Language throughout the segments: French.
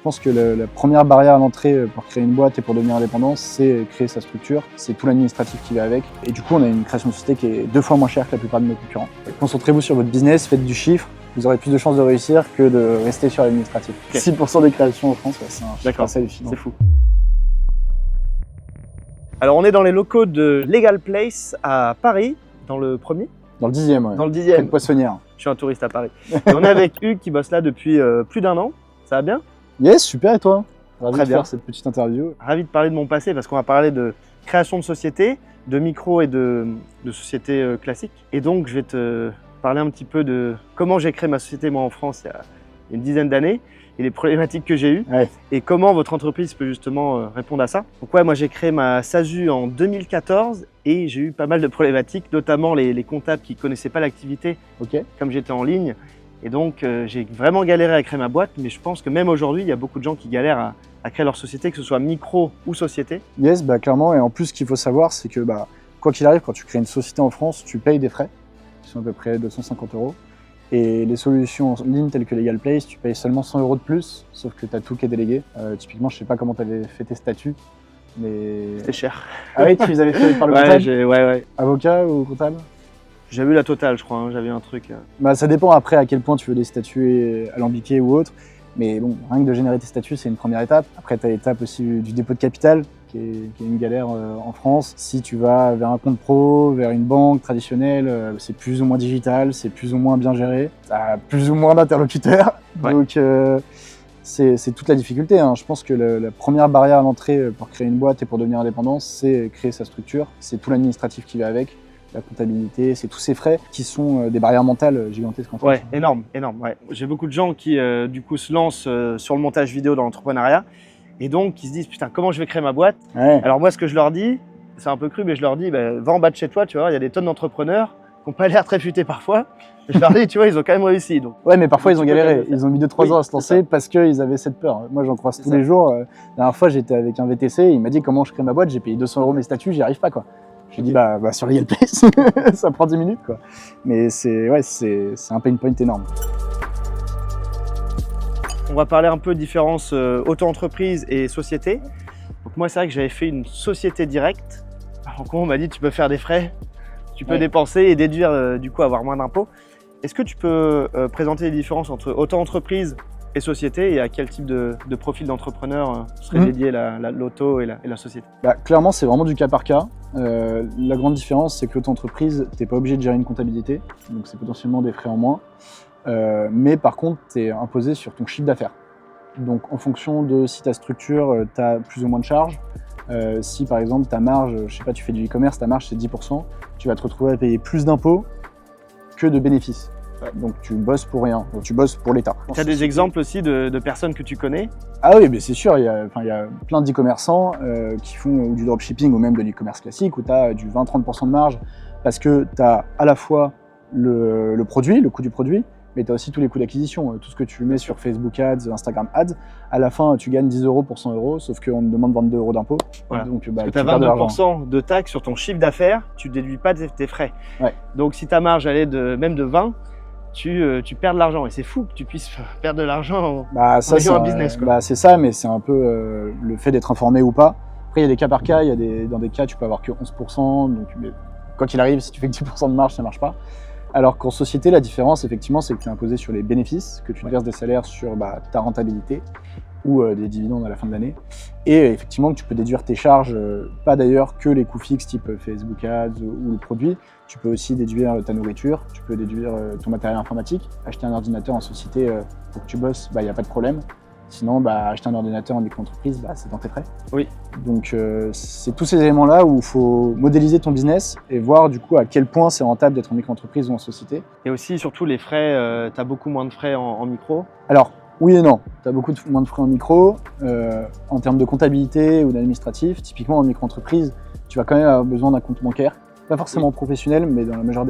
Je pense que la première barrière à l'entrée pour créer une boîte et pour devenir indépendant, c'est créer sa structure, c'est tout l'administratif qui va avec. Et du coup, on a une création de société qui est 2 fois moins chère que la plupart de nos concurrents. Concentrez-vous sur votre business, faites du chiffre, vous aurez plus de chances de réussir que de rester sur l'administratif. Okay. 6% des créations en France, c'est un chiffre assez hallucinant. C'est fou. Alors, on est dans les locaux de Legal Place à Paris, dans le premier. Dans le 10e, ouais. Dans le 10e. Poissonnière. Je suis un touriste à Paris. Et on est avec Hugues qui bosse là depuis plus d'1 an. Ça va bien? Yes, super, et toi? Ravi Très de bien. faire cette petite interview. Ravi de parler de mon passé parce qu'on va parler de création de société, de micro et de société classique. Et donc, je vais te parler un petit peu de comment j'ai créé ma société moi en France il y a une dizaine d'années et les problématiques que j'ai eues et comment votre entreprise peut justement répondre à ça. Donc ouais, moi j'ai créé ma SASU en 2014 et j'ai eu pas mal de problématiques, notamment les comptables qui ne connaissaient pas l'activité comme j'étais en ligne. Et donc j'ai vraiment galéré à créer ma boîte, mais je pense que même aujourd'hui, il y a beaucoup de gens qui galèrent à créer leur société, que ce soit micro ou société. Yes, clairement, et en plus ce qu'il faut savoir, c'est que quoi qu'il arrive, quand tu crées une société en France, tu payes des frais, qui sont à peu près 250 €. Et les solutions en ligne telles que Legal Place, tu payes seulement 100 € de plus, sauf que tu as tout qui est délégué. Typiquement, je sais pas comment tu avais fait tes statuts, mais... C'était cher. Ah oui, tu les avais fait par le comptable? Ouais. Avocat ou comptable? J'avais eu la totale, je crois, hein. J'avais un truc... Ça dépend après à quel point tu veux des statuts alambiqués ou autres. Mais bon, rien que de générer tes statuts, c'est une première étape. Après, tu as l'étape aussi du dépôt de capital, qui est une galère en France. Si tu vas vers un compte pro, vers une banque traditionnelle, c'est plus ou moins digital, c'est plus ou moins bien géré. Tu as plus ou moins d'interlocuteurs. Ouais. Donc, c'est toute la difficulté, hein. Je pense que la première barrière à l'entrée pour créer une boîte et pour devenir indépendant, c'est créer sa structure. C'est tout l'administratif qui va avec. La comptabilité, c'est tous ces frais qui sont des barrières mentales gigantesques en France. Ouais, énorme. Ouais. J'ai beaucoup de gens qui du coup se lancent sur le montage vidéo dans l'entrepreneuriat et donc qui se disent putain comment je vais créer ma boîte. Alors moi ce que je leur dis, c'est un peu cru mais je leur dis va en bas de chez toi, tu vois, il y a des tonnes d'entrepreneurs qui n'ont pas l'air très futés parfois. Et je leur dis tu vois ils ont quand même réussi. Donc. Ouais mais parfois ils ont galéré, ils ont mis 2-3 ans à se lancer parce qu'ils avaient cette peur. Moi j'en croise tous les jours. La dernière fois j'étais avec un VTC, il m'a dit comment je crée ma boîte, j'ai payé 200 € mes statuts, j'y arrive pas quoi. J'ai dit sur Legal Place, ça prend 10 minutes quoi. Mais c'est un pain point énorme. On va parler un peu de différence auto-entreprise et société. Donc moi c'est vrai que j'avais fait une société directe. Alors on m'a dit tu peux faire des frais, tu peux dépenser et déduire du coup avoir moins d'impôts. Est-ce que tu peux présenter les différences entre auto-entreprise et société et à quel type de profil d'entrepreneur serait dédié l'auto et la société? Clairement, c'est vraiment du cas par cas. La grande différence, c'est que l'auto-entreprise, tu n'es pas obligé de gérer une comptabilité, donc c'est potentiellement des frais en moins. Mais par contre, tu es imposé sur ton chiffre d'affaires. Donc en fonction de si ta structure, tu as plus ou moins de charges. Si par exemple ta marge, je sais pas, tu fais du e-commerce, ta marge c'est 10%, tu vas te retrouver à payer plus d'impôts que de bénéfices. Donc tu bosses pour rien, donc tu bosses pour l'État. Tu as des exemples aussi de personnes que tu connais? Ah oui, mais c'est sûr, il y a plein d'e-commerçants qui font du dropshipping ou même de l'e-commerce classique où tu as du 20-30% de marge parce que tu as à la fois le produit, le coût du produit, mais tu as aussi tous les coûts d'acquisition. Tout ce que tu mets sur Facebook Ads, Instagram Ads, à la fin tu gagnes 10 € pour 100 €, sauf qu'on te demande 22 € d'impôt. Voilà. Donc tu as 22% de taxes sur ton chiffre d'affaires, tu ne déduis pas tes frais. Ouais. Donc si ta marge elle est même de 20, tu perds de l'argent et c'est fou que tu puisses perdre de l'argent en ayant un business. C'est ça, mais c'est un peu le fait d'être informé ou pas. Après, il y a des cas par cas, dans des cas, tu peux avoir que 11%, donc quoi qu'il arrive, si tu fais que 10% de marge, ça ne marche pas. Alors qu'en société, la différence, effectivement, c'est que tu es imposé sur les bénéfices, que tu verses des salaires sur ta rentabilité ou des dividendes à la fin de l'année. Et effectivement, que tu peux déduire tes charges, pas d'ailleurs que les coûts fixes type Facebook Ads ou le produit. Tu peux aussi déduire ta nourriture, tu peux déduire ton matériel informatique. Acheter un ordinateur en société pour que tu bosses, il n'y a pas de problème. Sinon, acheter un ordinateur en micro-entreprise, c'est dans tes frais. Oui. Donc, c'est tous ces éléments-là où il faut modéliser ton business et voir du coup à quel point c'est rentable d'être en micro-entreprise ou en société. Et aussi, surtout, les frais, tu as beaucoup moins de frais en micro. Alors, oui et non. Tu as beaucoup moins de frais en micro. En termes de comptabilité ou d'administratif, typiquement en micro-entreprise, tu vas quand même avoir besoin d'un compte bancaire pas forcément professionnel, mais dans la majeure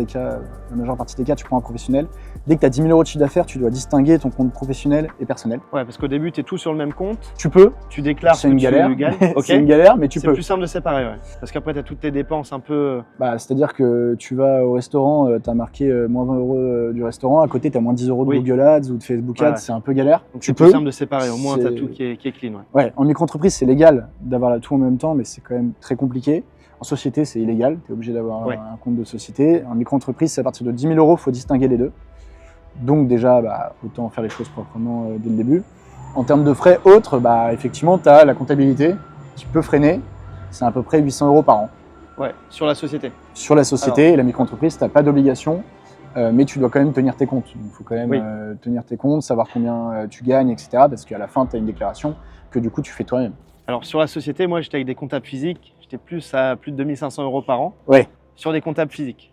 partie des cas, tu prends un professionnel. Dès que tu as 10 000 € de chiffre d'affaires, tu dois distinguer ton compte professionnel et personnel. Ouais, parce qu'au début, tu es tout sur le même compte. Tu peux. Tu déclares C'est que une galère. tu gagnes. Ok. C'est une galère, mais tu peux. C'est plus simple de séparer, ouais. Parce qu'après, tu as toutes tes dépenses un peu. Bah, c'est-à-dire que tu vas au restaurant, tu as marqué moins 20 € du restaurant, à côté tu as moins 10 € de Oui. Google Ads ou de Facebook Ads, Ouais. c'est un peu galère. Donc Tu c'est peux. plus simple de séparer, au moins tu as C'est- tout qui est clean. Ouais. Ouais, en micro-entreprise, c'est légal d'avoir tout en même temps, mais c'est quand même très compliqué. En société, c'est illégal, tu es obligé d'avoir Ouais. un compte de société. En micro-entreprise, c'est à partir de 10 000 €, il faut distinguer les deux. Donc déjà, bah, autant faire les choses proprement dès le début. En termes de frais autres, bah, effectivement, tu as la comptabilité qui peut freiner. C'est à peu près 800 € par an. Ouais, sur la société. Sur la société et la micro-entreprise, tu n'as pas d'obligation, mais tu dois quand même tenir tes comptes. Donc, il faut quand même Oui. tenir tes comptes, savoir combien tu gagnes, etc. Parce qu'à la fin, tu as une déclaration que du coup, tu fais toi-même. Alors sur la société, moi j'étais avec des comptables physiques, j'étais plus à plus de 2500 € par an. Ouais. Sur des comptables physiques.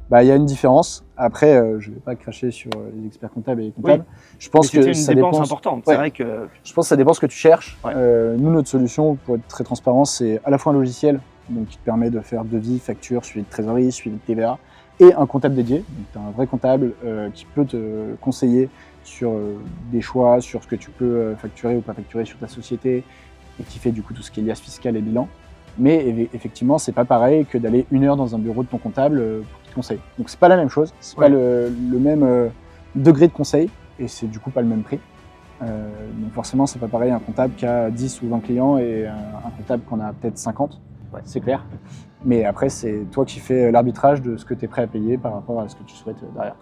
Bah, il y a une différence. Après, je ne vais pas cracher sur les experts comptables et les comptables. Je pense Mais que c'était une ça dépense dépend. importante. Ouais. C'est vrai que. Je pense que ça dépend ce que tu cherches. Ouais. Nous, notre solution, pour être très transparent, c'est à la fois un logiciel donc, qui te permet de faire devis, facture, suivi de trésorerie, suivi de TVA, et un comptable dédié. Donc, tu as un vrai comptable qui peut te conseiller sur des choix, sur ce que tu peux facturer ou pas facturer sur ta société, et qui fait du coup tout ce qui est liasse fiscale et bilan. Mais effectivement, c'est pas pareil que d'aller 1 heure dans un bureau de ton comptable pour qu'il te conseille. Donc c'est pas la même chose, c'est Ouais. pas le même degré de conseil, et c'est du coup pas le même prix. Donc forcément, c'est pas pareil un comptable qui a 10 ou 20 clients et un comptable qu'on a peut-être 50, Ouais. c'est clair. Mais après, c'est toi qui fais l'arbitrage de ce que tu es prêt à payer par rapport à ce que tu souhaites derrière.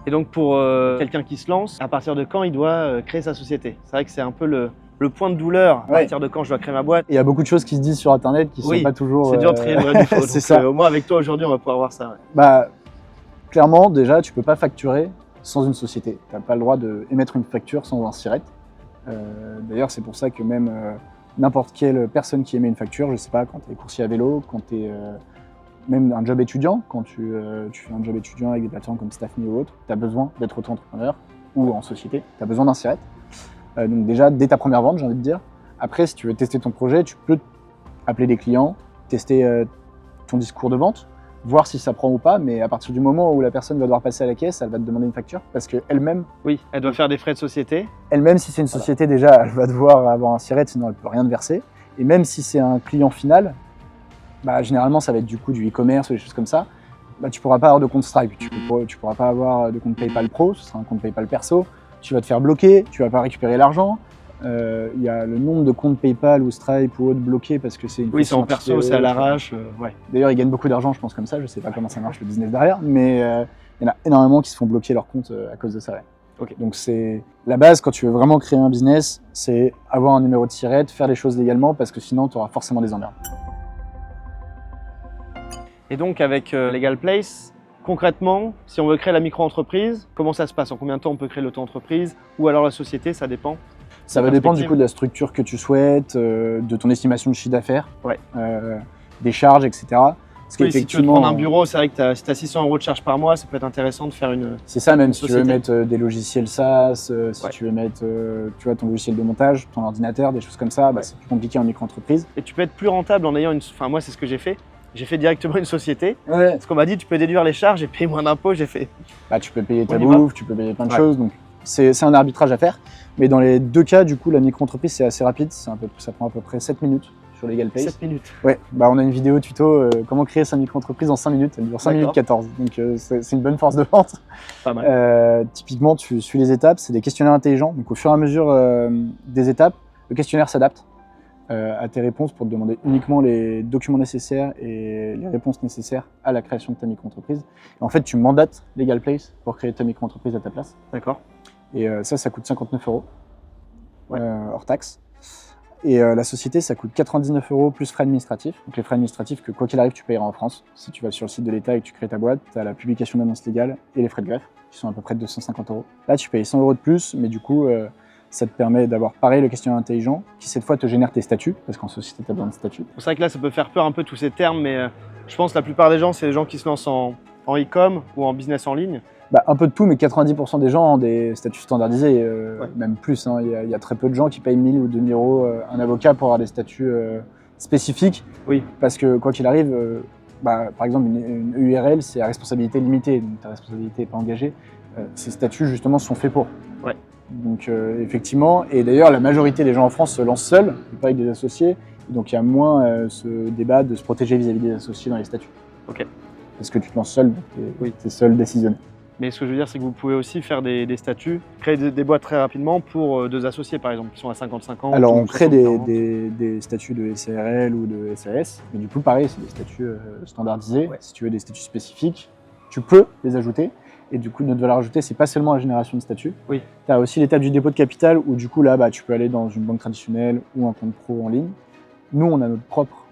Et donc pour quelqu'un qui se lance, à partir de quand il doit créer sa société? C'est vrai que c'est un peu le point de douleur. À Ouais. partir de quand je dois créer ma boîte? Il y a beaucoup de choses qui se disent sur Internet qui Oui, sont pas toujours... C'est dur de trier le vrai du faux. c'est Donc, ça. au moins avec toi aujourd'hui, on va pouvoir voir ça. Ouais. Bah, clairement, déjà, tu peux pas facturer sans une société. Tu n'as pas le droit d'émettre une facture sans un SIRET. D'ailleurs, c'est pour ça que même n'importe quelle personne qui émet une facture, je sais pas, quand tu es coursier à vélo, quand tu es même un job étudiant, quand tu fais un job étudiant avec des plateformes comme Staffme ou autre, tu as besoin d'être auto-entrepreneur ou en société, tu as besoin d'un SIRET. Donc déjà, dès ta première vente, j'ai envie de dire. Après, si tu veux tester ton projet, tu peux appeler des clients, tester ton discours de vente, voir si ça prend ou pas, mais à partir du moment où la personne va devoir passer à la caisse, elle va te demander une facture, parce qu'elle-même, Oui, elle doit faire des frais de société. si c'est une société déjà, elle va devoir avoir un SIRET, sinon elle peut rien te verser. Et même si c'est un client final, bah, généralement ça va être du coup du e-commerce ou des choses comme ça, bah, tu pourras pas avoir de compte Stripe, tu pourras pas avoir de compte PayPal Pro, ce sera un compte PayPal perso, tu vas te faire bloquer, tu vas pas récupérer l'argent. Il y a le nombre de comptes PayPal ou Stripe ou autres bloqués parce que c'est une Oui, c'est en entité perso, c'est à autre. l'arrache. Ouais. D'ailleurs, ils gagnent beaucoup d'argent, je pense, comme ça. Je sais pas comment ça marche le business derrière, mais il y en a énormément qui se font bloquer leur compte à cause de ça. Ouais. Ok. Donc, c'est la base quand tu veux vraiment créer un business, c'est avoir un numéro de SIRET, faire les choses légalement parce que sinon, tu auras forcément des emmerdes. Et donc avec Legal Place, concrètement, si on veut créer la micro-entreprise, comment ça se passe? En combien de temps on peut créer l'auto-entreprise? Ou alors la société, ça dépend? Ça va dépendre du coup de la structure que tu souhaites, de ton estimation de chiffre d'affaires, Ouais. des charges, etc. Parce Oui, si tu veux te prendre un bureau, c'est vrai que si tu as 600 € de charge par mois, ça peut être intéressant de faire une... C'est ça, même si tu veux société. mettre des logiciels SaaS, si Ouais. tu veux mettre tu vois, ton logiciel de montage, ton ordinateur, des choses comme ça, bah, Ouais. c'est plus compliqué en micro-entreprise. Et tu peux être plus rentable en ayant une... Enfin, moi, c'est ce que j'ai fait. J'ai fait directement une société. Ouais. Parce qu'on m'a dit, tu peux déduire les charges et payer moins d'impôts. J'ai fait... Bah, tu peux payer ta On y va. bouffe, tu peux payer plein de Ouais. choses, donc c'est un arbitrage à faire. Mais dans les deux cas, du coup, la micro-entreprise, c'est assez rapide, ça prend à peu près 7 minutes sur Legal Place. 7 minutes. Ouais, bah, on a une vidéo tuto comment créer sa micro-entreprise en 5 minutes, elle dure 5 minutes D'accord. 14, donc c'est une bonne force de vente. Pas mal. Typiquement, tu suis les étapes, c'est des questionnaires intelligents. Donc, au fur et à mesure des étapes, le questionnaire s'adapte à tes réponses pour te demander uniquement les documents nécessaires et les réponses nécessaires à la création de ta micro-entreprise. Et en fait, tu mandates Legal Place pour créer ta micro-entreprise à ta place. D'accord. Et ça coûte 59 € Ouais. hors taxe. Et la société, ça coûte 99 € plus frais administratifs. Donc les frais administratifs que quoi qu'il arrive, tu payeras en France. Si tu vas sur le site de l'État et que tu crées ta boîte, tu as la publication d'annonces légales et les frais de greffe, qui sont à peu près de 250 €. Là, tu payes 100 € de plus, mais du coup, ça te permet d'avoir pareil le questionnaire intelligent, qui cette fois te génère tes statuts, parce qu'en société, tu as besoin de statuts. C'est vrai que là, ça peut faire peur un peu tous ces termes, mais je pense que la plupart des gens, c'est les gens qui se lancent en e-com ou en business en ligne. Bah, un peu de tout, mais 90% des gens ont des statuts standardisés, Ouais. même plus. Hein. Il y a très peu de gens qui payent 1000 ou 2000 € un avocat pour avoir des statuts spécifique. Oui. Parce que quoi qu'il arrive, par exemple, une URL, c'est à responsabilité limitée, donc ta responsabilité n'est pas engagée. Ces statuts, justement, sont faits pour. Ouais. Donc, effectivement, et d'ailleurs, la majorité des gens en France se lancent seuls, pas avec des associés. Donc, il y a moins ce débat de se protéger vis-à-vis des associés dans les statuts. Ok. Parce que tu te lances seul, donc tu es seul décisionnaire. Mais ce que je veux dire, c'est que vous pouvez aussi faire des statuts, créer des boîtes très rapidement pour 2 associés, par exemple, qui sont à 50-50. Alors, ou on crée 60-40. des statuts de SARL ou de SAS, mais du coup, pareil, c'est des statuts standardisés. Ouais. Si tu veux des statuts spécifiques, tu peux les ajouter. Et du coup, notre valeur ajoutée, c'est pas seulement la génération de statuts. Oui. Tu as aussi l'étape du dépôt de capital, où du coup, là, tu peux aller dans une banque traditionnelle ou un compte pro en ligne. Nous, on a notre propre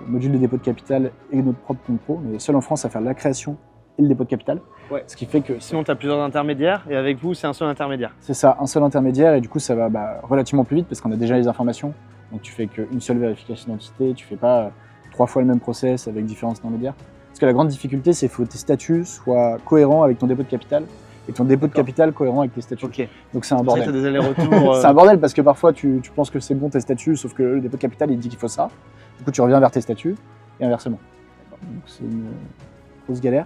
module de dépôt de capital et notre propre compte pro. On est seul en France à faire la création et le dépôt de capital. Ouais. Ce qui fait que Sinon, tu as plusieurs intermédiaires, et avec vous, c'est un seul intermédiaire. c'est ça, un seul intermédiaire, et du coup ça va relativement plus vite parce qu'on a déjà les informations. Donc tu fais qu'une seule vérification d'identité, tu fais pas 3 fois le même process avec différents intermédiaires. Parce que la grande difficulté, c'est qu'il faut que tes statuts soient cohérents avec ton dépôt de capital et ton dépôt de capital cohérent avec tes statuts. Ok. Donc c'est un Tu as bordel. des allers-retours. C'est un bordel parce que parfois tu penses que c'est bon tes statuts, sauf que le dépôt de capital il dit qu'il faut ça. Du coup tu reviens vers tes statuts et inversement. Donc c'est une grosse galère.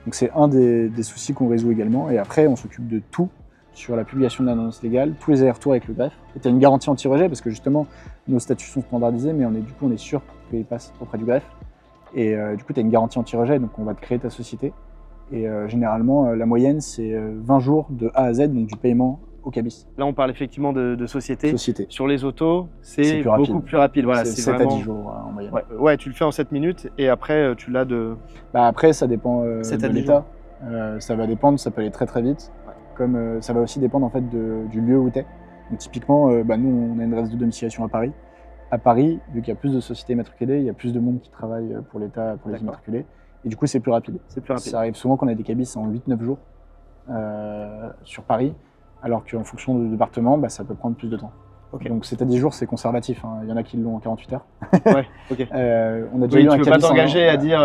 Donc c'est un des soucis qu'on résout également. Et après, on s'occupe de tout sur la publication de l'annonce légale, tous les allers-retours avec le greffe. Et tu as une garantie anti-rejet parce que justement, nos statuts sont standardisés, mais du coup, on est sûr qu'ils passent auprès du greffe. Et du coup, tu as une garantie anti-rejet, donc on va te créer ta société. Et généralement, la moyenne, c'est 20 jours de A à Z, donc du paiement au cabis. Là, on parle effectivement de société. Société. Sur les autos, C'est c'est plus rapide. beaucoup plus rapide. Voilà, c'est c'est 7 vraiment... à 10 jours en moyenne. Ouais, tu le fais en 7 minutes, et après, tu l'as de... Après, ça dépend 7 de à 10 l'état. Ça va dépendre, ça peut aller très très vite. Ouais. Comme ça va aussi dépendre en fait du lieu où tu es. Donc typiquement, nous on a une adresse de domiciliation à Paris. À Paris, vu qu'il y a plus de sociétés immatriculées, il y a plus de monde qui travaille pour l'État, pour les D'accord. immatriculés. Et du coup, c'est plus rapide. C'est plus rapide. Ça arrive souvent qu'on a des cabis en 8-9 jours sur Paris, alors qu'en fonction du département, ça peut prendre plus de temps. Ok. Donc 7 à 10 jours, c'est conservatif. Hein. Il y en a qui l'ont en 48 heures. Ouais, ok. On a déjà eu Oui, un tu veux pas cabis t'engager à dire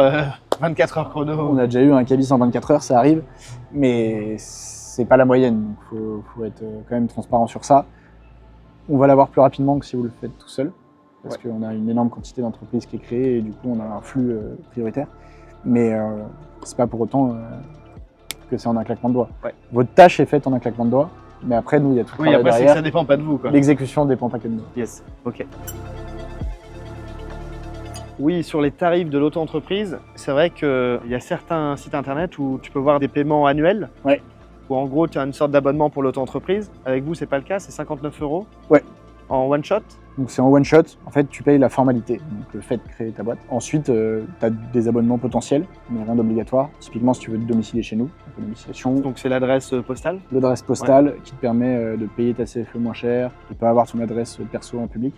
24 heures chrono. On a déjà eu un cabis en 24 heures, ça arrive, mais c'est pas la moyenne, donc faut être quand même transparent sur ça. On va l'avoir plus rapidement que si vous le faites tout seul, parce qu'on a une énorme quantité d'entreprises qui est créée et du coup on a un flux prioritaire. Mais c'est pas pour autant que c'est en un claquement de doigts. Ouais. Votre tâche est faite en un claquement de doigts, mais après nous il y a tout le Oui, travail après, c'est que derrière. ça dépend pas de vous, quoi. L'exécution ne dépend pas que de nous. Yes, ok. Oui, sur les tarifs de l'auto-entreprise, c'est vrai qu'il y a certains sites internet où tu peux voir des paiements annuels. Ouais. Où en gros, tu as une sorte d'abonnement pour l'auto-entreprise. Avec vous, c'est pas le cas, c'est 59 €. Ouais. En one shot. Donc c'est en one shot, en fait tu payes la formalité, donc le fait de créer ta boîte. Ensuite tu as des abonnements potentiels, mais rien d'obligatoire. Typiquement si tu veux te domicilier chez nous, la domiciliation, Donc c'est l'adresse postale. l'adresse postale qui te permet de payer ta CFE moins cher, de ne pas avoir ton adresse perso en public.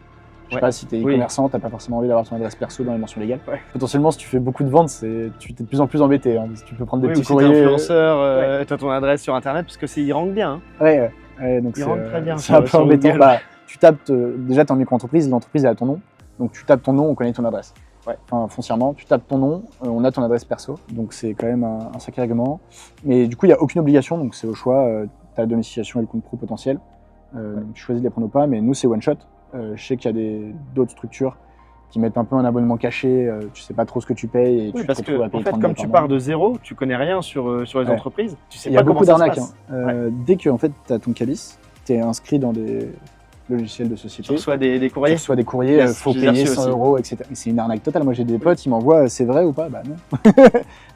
Je sais pas si tu es e-commerçant, tu n'as pas forcément envie d'avoir ton adresse perso dans les mentions légales. Ouais. Potentiellement si tu fais beaucoup de ventes, tu es de plus en plus embêté. Hein, tu peux prendre des petits ou si courriers. t'es influenceur, tu as ton adresse sur internet parce que il rank bien. Hein. Ouais, donc Il rentre très bien c'est un peu sur embêtant. Google. Tu tapes, déjà t'es en micro-entreprise, l'entreprise est à ton nom, donc tu tapes ton nom, on connaît ton adresse. Ouais. Enfin, foncièrement, tu tapes ton nom, on a ton adresse perso, donc c'est quand même un sacré règlement. Mais du coup, il n'y a aucune obligation, donc c'est au choix, tu as la domiciliation et le compte pro potentiel. Donc tu choisis de les prendre ou pas, mais nous c'est one shot. Je sais qu'il y a d'autres structures qui mettent un peu un abonnement caché, tu sais pas trop ce que tu payes et tu te parce retrouves que à payer en fait, 30 comme tu pars de zéro, tu connais rien sur les entreprises, tu sais il y a pas comment beaucoup ça se d'arnaques. passe. Dès que en fait, tu as ton cabis, tu es inscrit dans des logiciels de société. Tu reçois des Tu courriers. reçois des courriers, Yes, faut j'ai payer reçu 100 aussi. €, etc. Et c'est une arnaque totale. Moi j'ai des potes, ils m'envoient, c'est vrai ou pas? Bah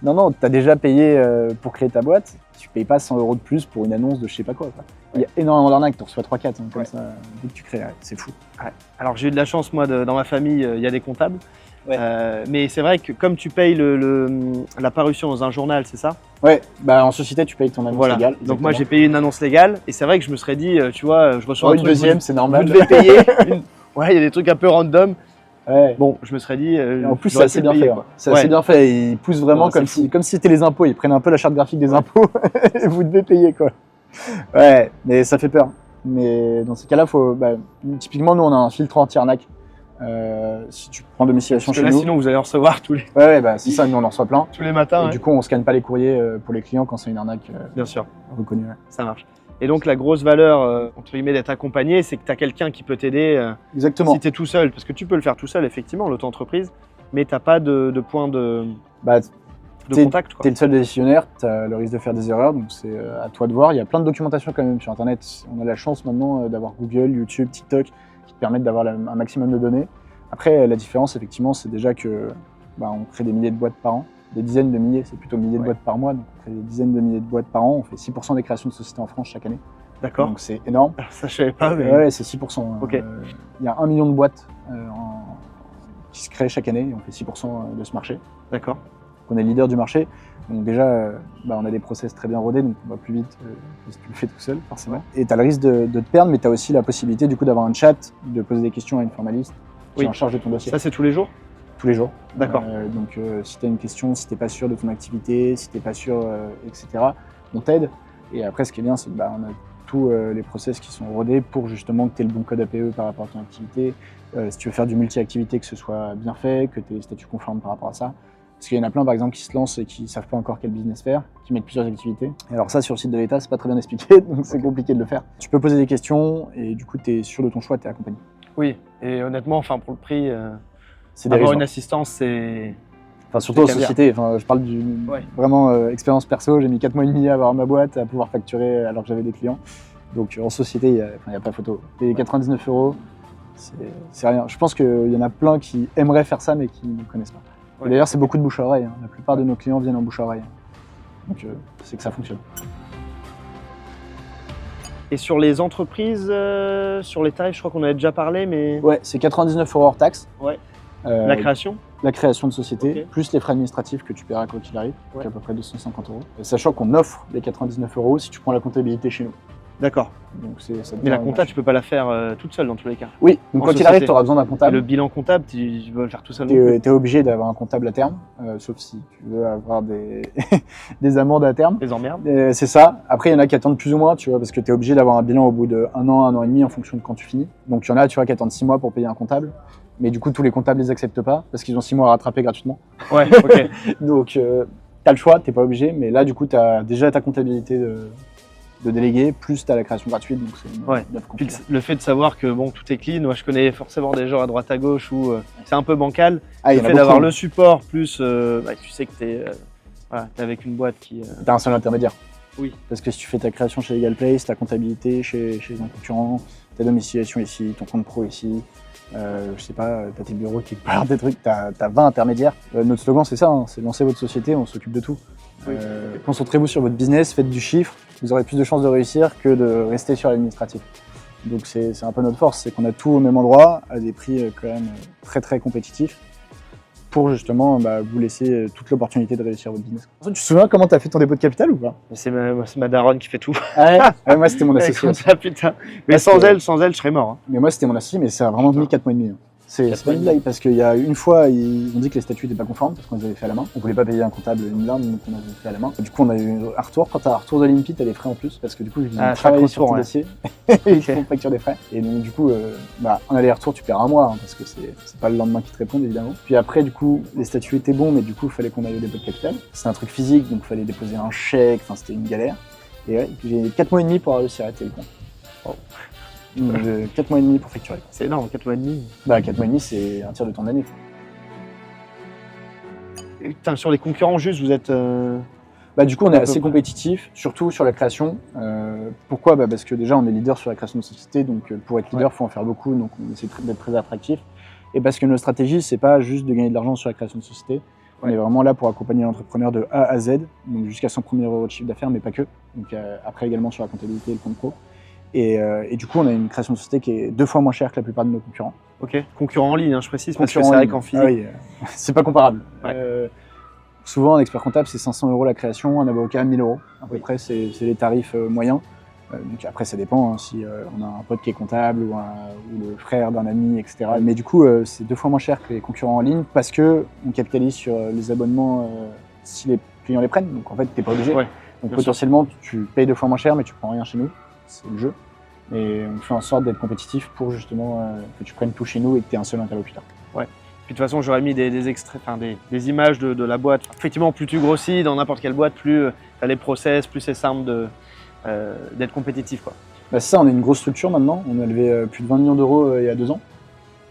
non. non, t'as déjà payé pour créer ta boîte, tu payes pas 100 € de plus pour une annonce de je sais pas quoi. Il y a énormément d'arnaques, tu reçois 3-4 comme ça, dès que tu crées, c'est fou. Ouais. Alors j'ai eu de la chance, moi, dans ma famille, il y a des comptables. Mais c'est vrai que comme tu payes la parution dans un journal, c'est ça? Ouais, en société tu payes ton annonce légale. Donc moi j'ai payé une annonce légale et c'est vrai que je me serais dit, tu vois, je reçois un une truc, deuxième, c'est normal. vous devez payer. Ouais, il y a des trucs un peu random. Ouais. Bon, je me serais dit. En plus, c'est assez bien fait. C'est assez bien fait. Ils poussent vraiment comme si c'était les impôts. Ils prennent un peu la charte graphique des impôts et vous devez payer, quoi. Ouais, mais ça fait peur. Mais dans ces cas-là, typiquement, nous, on a un filtre anti-arnaque. Si tu prends domiciliation Parce que chez là, nous. sinon, vous allez en recevoir tous les. C'est ça. Nous, on en reçoit plein. Tous les matins. Et du coup, on scanne pas les courriers pour les clients quand c'est une arnaque Bien sûr. reconnue. Ça marche. Et donc la grosse valeur, entre guillemets, d'être accompagné, c'est que tu as quelqu'un qui peut t'aider Exactement. si tu es tout seul. Parce que tu peux le faire tout seul, effectivement, l'auto-entreprise, mais tu n'as pas de point de Bah, contact. tu es le seul décisionnaire, tu as le risque de faire des erreurs, donc c'est à toi de voir. Il y a plein de documentation quand même sur Internet. On a la chance maintenant d'avoir Google, YouTube, TikTok qui te permettent d'avoir un maximum de données. Après, la différence, effectivement, c'est déjà que on crée des milliers de boîtes par an. Des dizaines de milliers, c'est plutôt milliers de boîtes par mois. Donc on fait des dizaines de milliers de boîtes par an. On fait 6% des créations de sociétés en France chaque année. D'accord. Donc c'est énorme. Alors, ça, je savais pas, mais... Ouais, c'est 6%. Ok. Il y a 1 million de boîtes qui se créent chaque année et on fait 6% de ce marché. D'accord. On est leader du marché. Donc déjà, on a des process très bien rodés, donc on va plus vite que si tu le fais tout seul, forcément. Et tu as le risque de te perdre, mais tu as aussi la possibilité du coup d'avoir un chat, de poser des questions à une formaliste qui est en charge de ton dossier. Ça, c'est tous les jours? Tous les jours. D'accord. Donc si tu as une question, si tu n'es pas sûr de ton activité, si tu n'es pas sûr, etc., on t'aide. Et après, ce qui est bien, c'est qu'on a tous les process qui sont rodés pour justement que tu aies le bon code APE par rapport à ton activité. Si tu veux faire du multi-activité, que ce soit bien fait, que tu aies les statuts conformes par rapport à ça. Parce qu'il y en a plein, par exemple, qui se lancent et qui ne savent pas encore quel business faire, qui mettent plusieurs activités. Et alors ça, sur le site de l'État, c'est pas très bien expliqué, donc c'est compliqué de le faire. Tu peux poser des questions et du coup, tu es sûr de ton choix, tu es accompagné. Oui, et honnêtement, pour le prix, c'est avoir une assistance, c'est... Enfin, surtout en société, je parle vraiment expérience perso, j'ai mis 4 mois et demi à avoir ma boîte, à pouvoir facturer alors que j'avais des clients. Donc en société, il n'y a pas photo. Et 99 €, c'est rien. Je pense qu'il y en a plein qui aimeraient faire ça, mais qui ne connaissent pas. Ouais. D'ailleurs, c'est beaucoup de bouche à oreille. La plupart de nos clients viennent en bouche à oreille. Donc c'est que ça fonctionne. Et sur les entreprises, sur les tarifs, je crois qu'on avait déjà parlé, mais... Ouais, c'est 99 € hors taxe. Ouais. La création? La création de société, plus les frais administratifs que tu paieras quoi qu'il arrive, qui est à peu près 250 €. Sachant qu'on offre les 99 € si tu prends la comptabilité chez nous. D'accord. Mais la compta, tu peux pas la faire toute seule dans tous les cas. Oui, donc quand il arrive, tu auras besoin d'un comptable. Et le bilan comptable, tu veux le faire tout seul? Tu es obligé d'avoir un comptable à terme, sauf si tu veux avoir des amendes à terme. Des emmerdes. C'est ça. Après, il y en a qui attendent plus ou moins, tu vois, parce que tu es obligé d'avoir un bilan au bout de 1 an et demi en fonction de quand tu finis. Donc il y en a, tu vois, qui attendent 6 mois pour payer un comptable. Mais du coup, tous les comptables les acceptent pas parce qu'ils ont 6 mois à rattraper gratuitement. Ouais, ok. Donc, tu as le choix, tu n'es pas obligé. Mais là, du coup, tu as déjà ta comptabilité de délégué, plus tu as la création gratuite. Donc c'est Puis le fait de savoir que tout est clean, moi je connais forcément des gens à droite à gauche où c'est un peu bancal. Le fait d'avoir le support, plus tu sais que tu es avec une boîte qui. Tu as un seul intermédiaire. Oui. Parce que si tu fais ta création chez LegalPlace, ta comptabilité chez un concurrent, ta domiciliation ici, ton compte pro ici, je sais pas, tu as tes bureaux qui partent des trucs, tu as 20 intermédiaires. Notre slogan, c'est ça, c'est lancer votre société, on s'occupe de tout. Oui. Concentrez-vous sur votre business, faites du chiffre, vous aurez plus de chances de réussir que de rester sur l'administratif. Donc c'est un peu notre force, c'est qu'on a tout au même endroit, à des prix quand même très très compétitifs, pour justement vous laisser toute l'opportunité de réussir votre business. Tu te souviens comment tu as fait ton dépôt de capital ou pas? C'est ma daronne qui fait tout. Ah ouais, moi c'était mon associé. Putain. Mais sans elle, je serais mort. Hein. Mais moi c'était mon associé, mais ça a vraiment mis 4 mois et demi. C'est pas une blague, parce qu'il y a une fois, ils ont dit que les statuts n'étaient pas conformes, parce qu'on les avait fait à la main. On voulait pas payer un comptable une blinde, donc on avait fait à la main. Du coup, on a eu un retour. Quand tu as un retour de l'INPI, tu as des frais en plus, parce que du coup, ils ont travaillé sur ton dossier, ils font facture des frais. Et donc, du coup, en aller-retour, tu perds un mois, parce que c'est pas le lendemain qu'ils te répondent, évidemment. Puis après, du coup, les statuts étaient bons, mais du coup, il fallait qu'on aille au dépôt de capital. C'est un truc physique, donc il fallait déposer un chèque, c'était une galère. Et ouais, j'ai 4 mois et demi pour réussir à arrêter le compte. Oh. 4 mois et demi pour facturer. C'est énorme, 4 mois et demi. 4 mois et demi, c'est un tiers de ton année. Putain, sur les concurrents, juste, vous êtes... Du coup, on est assez compétitif, surtout sur la création. Pourquoi? Parce que déjà, on est leader sur la création de société, donc pour être leader, il faut en faire beaucoup, donc on essaie d'être très attractif. Et parce que notre stratégie, c'est pas juste de gagner de l'argent sur la création de société. On est vraiment là pour accompagner l'entrepreneur de A à Z, donc jusqu'à son premier euro de chiffre d'affaires, mais pas que. Donc après également sur la comptabilité et le compte pro. Et du coup, on a une création de société qui est 2 fois moins chère que la plupart de nos concurrents. Ok. Concurrents en ligne, je précise, parce que c'est vrai qu'en physique... Ah oui, c'est pas comparable. Ouais. Souvent, un expert comptable, c'est 500 € la création, un avocat, 1000 €. À peu près, c'est les tarifs moyens. Donc après, ça dépend si on a un pote qui est comptable ou le frère d'un ami, etc. Mais du coup, c'est 2 fois moins cher que les concurrents en ligne parce qu'on capitalise sur les abonnements si les clients les prennent. Donc en fait, tu n'es pas obligé. Ouais, donc potentiellement, tu payes 2 fois moins cher, mais tu prends rien chez nous. C'est le jeu. Et on fait en sorte d'être compétitif pour justement que tu prennes tout chez nous et que tu aies un seul interlocuteur. Ouais. Puis de toute façon, j'aurais mis des extraits, des images de la boîte. Effectivement, plus tu grossis dans n'importe quelle boîte, plus tu as les process, plus c'est simple d'être compétitif, quoi. Bah, c'est ça, on est une grosse structure maintenant. On a levé plus de 20 millions d'euros il y a 2 ans.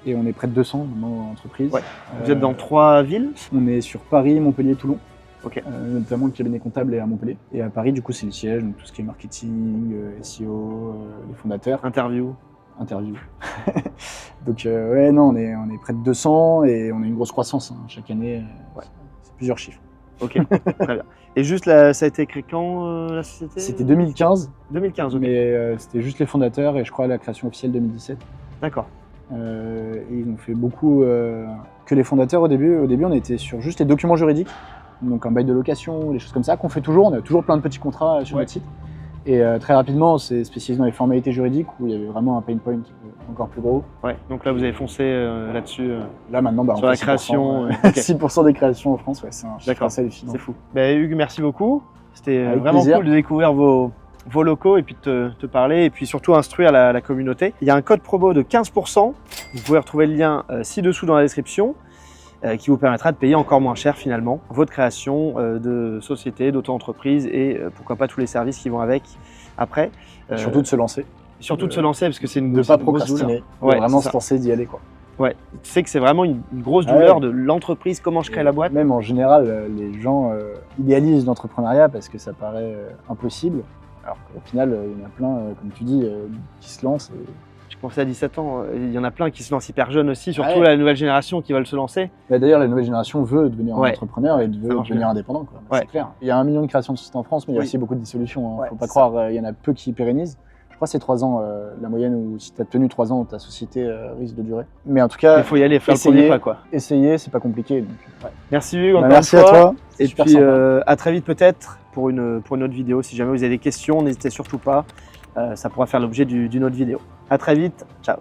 Et on est près de 200 maintenant en entreprise. Ouais. Vous êtes dans 3 villes? On est sur Paris, Montpellier, Toulon. Ok. Notamment le cabinet comptable est à Montpellier. Et à Paris, du coup, c'est le siège, donc tout ce qui est marketing, SEO, les fondateurs. Interview. Donc ouais, non, on est près de 200 et on a une grosse croissance hein, chaque année. C'est plusieurs chiffres. Ok, très bien. Et juste, ça a été créé quand, la société? C'était 2015. 2015, ok. Mais c'était juste les fondateurs et je crois la création officielle 2017. D'accord. Et ils ont fait beaucoup que les fondateurs au début. Au début, on était sur juste les documents juridiques, donc un bail de location, des choses comme ça qu'on fait toujours. On a toujours plein de petits contrats sur notre site. Et très rapidement, on s'est spécialisé dans les formalités juridiques où il y avait vraiment un pain point encore plus gros. Ouais, donc là vous avez foncé là-dessus. Là maintenant, bah, sur on la fait 6%, création. 6% des créations en France, ouais, c'est un chiffre assez hallucinant. C'est fou. Bah, Hugues, merci beaucoup. C'était Avec vraiment plaisir. cool de découvrir vos locaux et puis de te parler et puis surtout instruire la communauté. Il y a un code promo de 15%. Vous pouvez retrouver le lien ci-dessous dans la description qui vous permettra de payer encore moins cher finalement votre création de société, d'auto-entreprise et pourquoi pas tous les services qui vont avec après. Surtout de se lancer. Surtout de se lancer parce que c'est une De ne pas grosse procrastiner, douleur. de vraiment se lancer, d'y aller, quoi. Ouais, tu sais que c'est vraiment une grosse douleur de l'entreprise, comment je crée la boîte. Même en général, les gens idéalisent l'entrepreneuriat parce que ça paraît impossible. Alors qu'au final, il y en a plein, comme tu dis, qui se lancent. Je pensais à 17 ans, il y en a plein qui se lancent hyper jeunes aussi, surtout la nouvelle génération qui veulent se lancer. D'ailleurs, la nouvelle génération veut devenir entrepreneur et veut devenir indépendant, quoi. C'est clair. Il y a 1 million de créations de sociétés en France, mais il y a aussi beaucoup de dissolutions. Faut pas croire, il y en a peu qui pérennisent. Je crois que c'est 3 ans la moyenne où si tu as tenu 3 ans, ta société risque de durer. Mais en tout cas, il faut y aller, faire le premier pas, quoi. Essayer, c'est pas compliqué. Donc, merci Hugues, encore merci une fois. à toi. Et puis à très vite peut-être pour une autre vidéo. Si jamais vous avez des questions, n'hésitez surtout pas. Ça pourra faire l'objet d'une autre vidéo. À très vite, ciao.